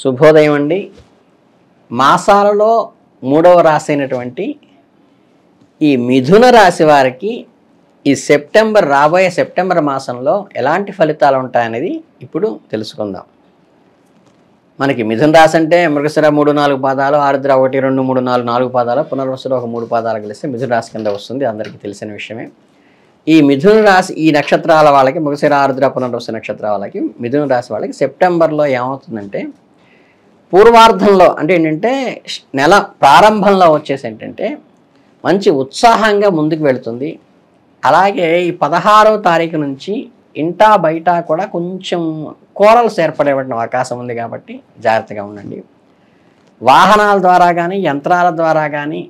శుభోదయం అండి. మాసాలలో మూడవ రాశి అయినటువంటి ఈ మిథున రాశి వారికి ఈ రాబోయే సెప్టెంబర్ మాసంలో ఎలాంటి ఫలితాలు ఉంటాయనేది ఇప్పుడు తెలుసుకుందాం. మనకి మిథున రాశి అంటే మృగశిర 3-4 పాదాలు, ఆరుద్ర 1-2-3-4 పాదాలు, పునర్వసులో 3 పాదాలు కలిస్తే మిథున రాశి కింద వస్తుంది. అందరికీ తెలిసిన విషయమే. ఈ మిథున రాశి ఈ నక్షత్రాల వాళ్ళకి, మృగశిర, ఆరుద్ర, పునర్వసు నక్షత్రాల వాళ్ళకి, మిథున రాశి వాళ్ళకి సెప్టెంబర్లో ఏమవుతుందంటే, పూర్వార్ధంలో అంటే ఏంటంటే నెల ప్రారంభంలో వచ్చేసి ఏంటంటే మంచి ఉత్సాహంగా ముందుకు వెళుతుంది. అలాగే ఈ 16వ తారీఖు నుంచి ఇంటా బయట కూడా కొంచెం కోరల్స్ ఏర్పడేటువంటి అవకాశం ఉంది కాబట్టి జాగ్రత్తగా ఉండండి. వాహనాల ద్వారా కానీ యంత్రాల ద్వారా కానీ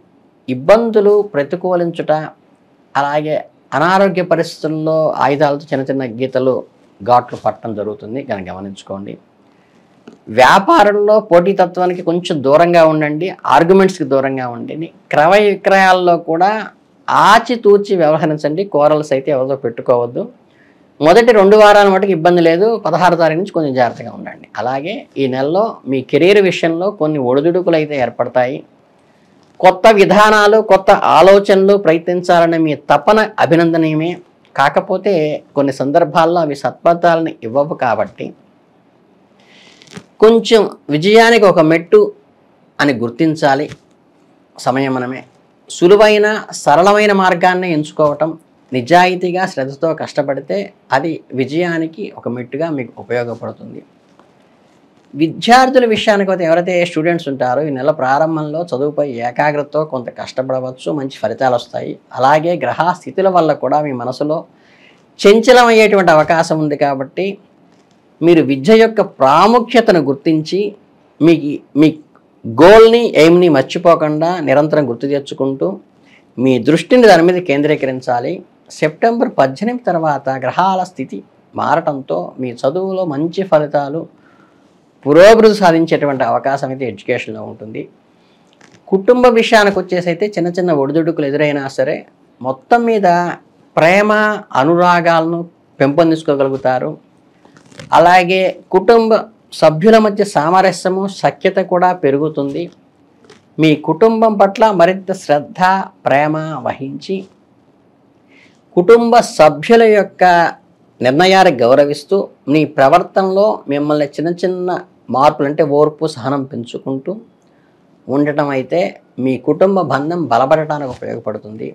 ఇబ్బందులు ప్రతికూలించుట, అలాగే అనారోగ్య పరిస్థితుల్లో ఆయుధాలతో చిన్న చిన్న గీతలు ఘాట్లు పట్టడం జరుగుతుంది కనుక గమనించుకోండి. వ్యాపారంలో పోటీతత్వానికి కొంచెం దూరంగా ఉండండి, ఆర్గ్యుమెంట్స్కి దూరంగా ఉండండి. క్రయ విక్రయాల్లో కూడా ఆచితూచి వ్యవహరించండి. కోరల్స్ అయితే ఎవరితో పెట్టుకోవద్దు. మొదటి 2 వారాల మటుకు ఇబ్బంది లేదు. 16వ తారీఖు నుంచి కొంచెం జాగ్రత్తగా ఉండండి. అలాగే ఈ నెలలో మీ కెరీర్ విషయంలో కొన్ని ఒడిదుడుకులు అయితే ఏర్పడతాయి. కొత్త విధానాలు, కొత్త ఆలోచనలు ప్రయత్నించాలనే మీ తపన అభినందనీయమే. కాకపోతే కొన్ని సందర్భాల్లో అవి సత్ఫలితాలను ఇవ్వవు కాబట్టి కొంచెం విజయానికి ఒక మెట్టు అని గుర్తించాలి. సమయమనమే సులువైన సరళమైన మార్గాన్ని ఎంచుకోవటం, నిజాయితీగా శ్రద్ధతో కష్టపడితే అది విజయానికి ఒక మెట్టుగా మీకు ఉపయోగపడుతుంది. విద్యార్థుల విషయానికి అయితే ఎవరైతే స్టూడెంట్స్ ఉంటారో ఈ నెల ప్రారంభంలో చదువుపై ఏకాగ్రతతో కొంత కష్టపడవచ్చు, మంచి ఫలితాలు వస్తాయి. అలాగే గ్రహ స్థితుల వల్ల కూడా మీ మనసులో చంచలమయ్యేటువంటి అవకాశం ఉంది కాబట్టి మీరు విద్య యొక్క ప్రాముఖ్యతను గుర్తించి మీ గోల్ని, ఎయిమ్ని మర్చిపోకుండా నిరంతరం గుర్తు తెచ్చుకుంటూ మీ దృష్టిని దాని మీద కేంద్రీకరించాలి. సెప్టెంబర్ 18 తర్వాత గ్రహాల స్థితి మారటంతో మీ చదువులో మంచి ఫలితాలు, పురోభివృద్ధి సాధించేటువంటి అవకాశం అయితే ఎడ్యుకేషన్లో ఉంటుంది. కుటుంబ విషయానికి వచ్చేసి అయితే చిన్న చిన్న ఒడిదుడుకులు ఎదురైనా సరే మొత్తం మీద ప్రేమ అనురాగాలను పెంపొందించుకోగలుగుతారు. అలాగే కుటుంబ సభ్యుల మధ్య సామరస్యము, సఖ్యత కూడా పెరుగుతుంది. మీ కుటుంబం పట్ల మరింత శ్రద్ధ, ప్రేమ వహించి కుటుంబ సభ్యుల యొక్క నిర్ణయాన్ని గౌరవిస్తూ మీ ప్రవర్తనలో మిమ్మల్ని చిన్న చిన్న మార్పులు అంటే ఓర్పు, సహనం పెంచుకుంటూ ఉండటం అయితే మీ కుటుంబ బంధం బలపడటానికి ఉపయోగపడుతుంది.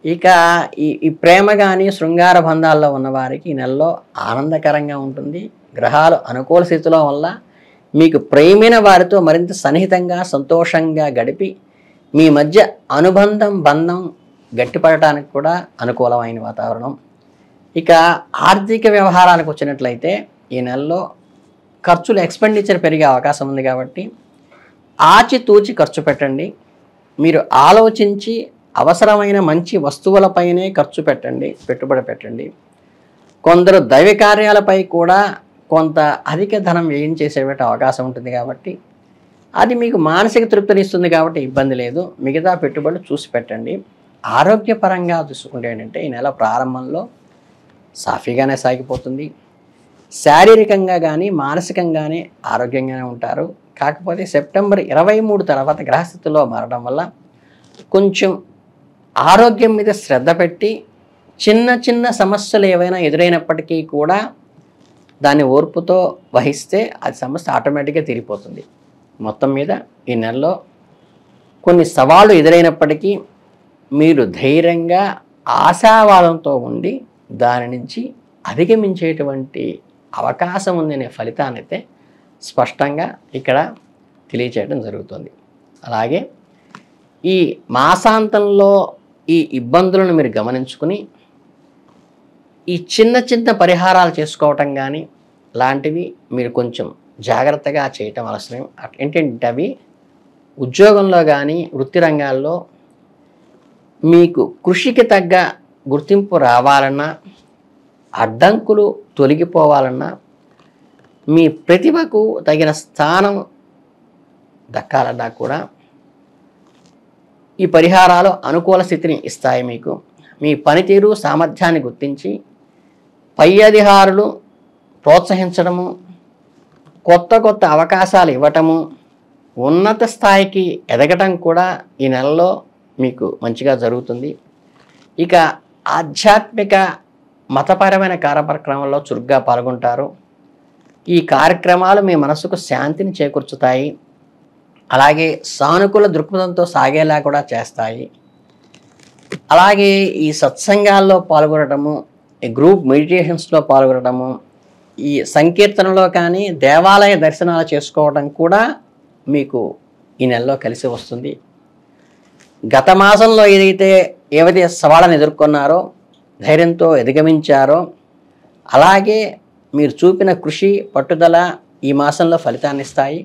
ఇక ఈ ప్రేమ కానీ శృంగార బంధాల్లో ఉన్నవారికి ఈ నెలలో ఆనందకరంగా ఉంటుంది. గ్రహాలు అనుకూల స్థితిలో వల్ల మీకు ప్రేమైన వారితో మరింత సన్నిహితంగా, సంతోషంగా గడిపి మీ మధ్య బంధం గట్టిపడటానికి కూడా అనుకూలమైన వాతావరణం. ఇక ఆర్థిక వ్యవహారాలకు వచ్చినట్లయితే ఈ నెలలో ఖర్చులు, ఎక్స్పెండిచర్ పెరిగే అవకాశం ఉంది కాబట్టి ఆచితూచి ఖర్చు పెట్టండి. మీరు ఆలోచించి అవసరమైన మంచి వస్తువులపైనే ఖర్చు పెట్టండి, పెట్టుబడి పెట్టండి. కొందరు దైవ కార్యాలపై కూడా కొంత అధిక ధనం వ్యయం చేసేటువంటి అవకాశం ఉంటుంది కాబట్టి అది మీకు మానసిక తృప్తినిస్తుంది కాబట్టి ఇబ్బంది లేదు. మిగతా పెట్టుబడులు చూసి పెట్టండి. ఆరోగ్యపరంగా చూసుకుంటే ఏంటంటే ఈ నెల ప్రారంభంలో సాఫీగానే సాగిపోతుంది. శారీరకంగా కానీ మానసికంగానే ఆరోగ్యంగానే ఉంటారు. కాకపోతే సెప్టెంబర్ 23 తర్వాత గ్రహస్థితిలో మారడం వల్ల కొంచెం ఆరోగ్యం మీద శ్రద్ధ పెట్టి చిన్న చిన్న సమస్యలు ఏవైనా ఎదురైనప్పటికీ కూడా దాన్ని ఓర్పుతో వహిస్తే అది సమస్య ఆటోమేటిక్గా తీరిపోతుంది. మొత్తం మీద ఈ నెలలో కొన్ని సవాళ్ళు ఎదురైనప్పటికీ మీరు ధైర్యంగా, ఆశావాదంతో ఉండి దాని నుంచి అధిగమించేటువంటి అవకాశం ఉందనే ఫలితాన్ని అయితే స్పష్టంగా ఇక్కడ తెలియచేయడం జరుగుతుంది. అలాగే ఈ మాసాంతంలో ఈ ఇబ్బందులను మీరు గమనించుకుని ఈ చిన్న చిన్న పరిహారాలు చేసుకోవటం కానీ లాంటివి మీరు కొంచెం జాగ్రత్తగా చేయటం అవసరం. ఏంటంటే అవి ఉద్యోగంలో కానీ వృత్తి రంగాల్లో మీకు కృషికి తగ్గ గుర్తింపు రావాలన్నా, అడ్డంకులు తొలగిపోవాలన్నా, మీ ప్రతిభకు తగిన స్థానం దక్కాలన్నా కూడా ఈ పరిహారాలు అనుకూల స్థితిని ఇస్తాయి. మీకు మీ పనితీరు, సామర్థ్యాన్ని గుర్తించి పై అధికారులు ప్రోత్సహించడము, కొత్త కొత్త అవకాశాలు ఇవ్వటము, ఉన్నత స్థాయికి ఎదగటం కూడా ఈ నెలలో మీకు మంచిగా జరుగుతుంది. ఇక ఆధ్యాత్మిక మతపరమైన కార్యక్రమాల్లో చురుగ్గా పాల్గొంటారు. ఈ కార్యక్రమాలు మీ మనసుకు శాంతిని చేకూర్చుతాయి. అలాగే సానుకూల దృక్పథంతో సాగేలా కూడా చేస్తాయి. అలాగే ఈ సత్సంగాల్లో పాల్గొనటము, ఈ గ్రూప్ మెడిటేషన్స్లో పాల్గొనటము, ఈ సంకీర్తనలో కానీ దేవాలయ దర్శనాలు చేసుకోవడం కూడా మీకు ఈ నెలలో కలిసి వస్తుంది. గత మాసంలో ఏవైతే సవాళ్ళను ఎదుర్కొన్నారో, ధైర్యంతో అధిగమించారో, అలాగే మీరు చూపిన కృషి పట్టుదల ఈ మాసంలో ఫలితాన్ని ఇస్తాయి.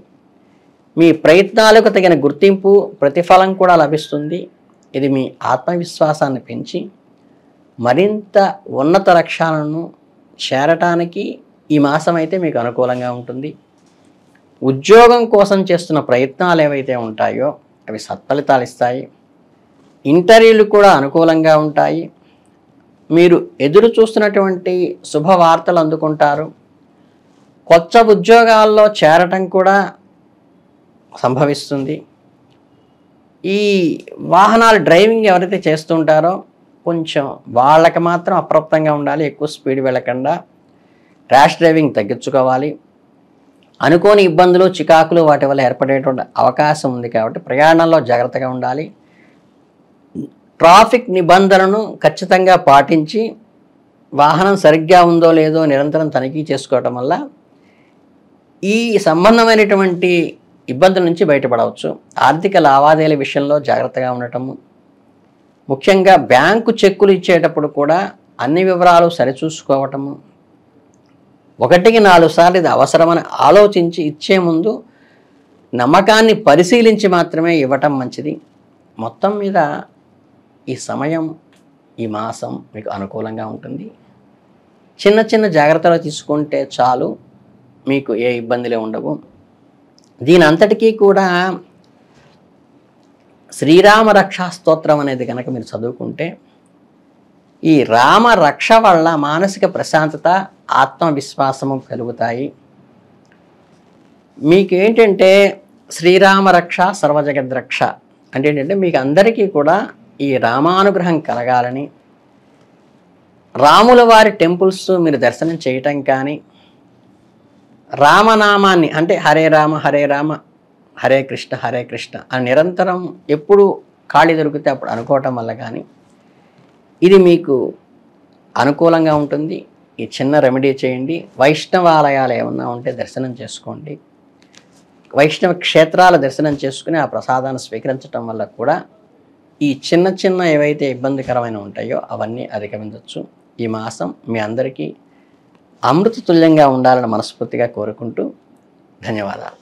మీ ప్రయత్నాలకు తగిన గుర్తింపు ప్రతిఫలం కూడా లభిస్తుంది. ఇది మీ ఆత్మవిశ్వాసాన్ని పెంచి మరింత ఉన్నత లక్ష్యాలను చేరటానికి ఈ మాసం అయితే మీకు అనుకూలంగా ఉంటుంది. ఉద్యోగం కోసం చేస్తున్న ప్రయత్నాలు ఏవైతే ఉంటాయో అవి సత్ఫలితాలు ఇస్తాయి. ఇంటర్వ్యూలు కూడా అనుకూలంగా ఉంటాయి. మీరు ఎదురు చూస్తున్నటువంటి శుభవార్తలు అందుకుంటారు. కొత్త ఉద్యోగాల్లో చేరటం కూడా సంభవిస్తుంది. ఈ వాహనాలు డ్రైవింగ్ ఎవరైతే చేస్తుంటారో కొంచెం వాళ్ళకి మాత్రం అప్రమత్తంగా ఉండాలి. ఎక్కువ స్పీడ్ వెళ్ళకుండా ర్యాష్ డ్రైవింగ్ తగ్గించుకోవాలి. అనుకోని ఇబ్బందులు, చికాకులు వాటి వల్ల ఏర్పడేటువంటి అవకాశం ఉంది కాబట్టి ప్రయాణంలో జాగ్రత్తగా ఉండాలి. ట్రాఫిక్ నిబంధనలను ఖచ్చితంగా పాటించి వాహనం సరిగ్గా ఉందో లేదో నిరంతరం తనిఖీ చేసుకోవటం వల్ల ఈ సంబంధమైనటువంటి ఇబ్బందుల నుంచి బయటపడవచ్చు. ఆర్థిక లావాదేవీల విషయంలో జాగ్రత్తగా ఉండటము, ముఖ్యంగా బ్యాంకు చెక్కులు ఇచ్చేటప్పుడు కూడా అన్ని వివరాలు సరిచూసుకోవటము, 1కి 4 సార్లు ఇది అవసరమని ఆలోచించి ఇచ్చే ముందు నమ్మకాన్ని పరిశీలించి మాత్రమే ఇవ్వటం మంచిది. మొత్తం మీద ఈ సమయం, ఈ మాసం మీకు అనుకూలంగా ఉంటుంది. చిన్న చిన్న జాగ్రత్తలు తీసుకుంటే చాలు, మీకు ఏ ఇబ్బందులే ఉండవు. దీని అంతటికీ కూడా శ్రీరామ రక్షా స్తోత్రం అనేది కనుక మీరు చదువుకుంటే ఈ రామ రక్ష వల్ల మానసిక ప్రశాంతత, ఆత్మవిశ్వాసము కలుగుతాయి. మీకు ఏంటంటే శ్రీరామ రక్ష సర్వజగద్రక్ష అంటే ఏంటంటే మీకు అందరికీ కూడా ఈ రామానుగ్రహం కలగాలని, రాముల వారి టెంపుల్స్ మీరు దర్శనం చేయటం కానీ, రామనామాన్ని అంటే హరే రామ హరే రామ హరే కృష్ణ అని నిరంతరం ఎప్పుడు ఖాళీ దొరికితే అప్పుడు అనుకోవటం వల్ల కానీ ఇది మీకు అనుకూలంగా ఉంటుంది. ఈ చిన్న రెమెడీ చేయండి. వైష్ణవాలయాలు ఏమన్నా ఉంటే దర్శనం చేసుకోండి. వైష్ణవ క్షేత్రాల దర్శనం చేసుకుని ఆ ప్రసాదాన్ని స్వీకరించడం వల్ల కూడా ఈ చిన్న చిన్న ఏవైతే ఇబ్బందికరమైన ఉంటాయో అవన్నీ అధిగమించవచ్చు. ఈ మాసం మీ అందరికీ అమృత తుల్యంగా ఉండాలని మనస్ఫూర్తిగా కోరుకుంటూ ధన్యవాదాలు.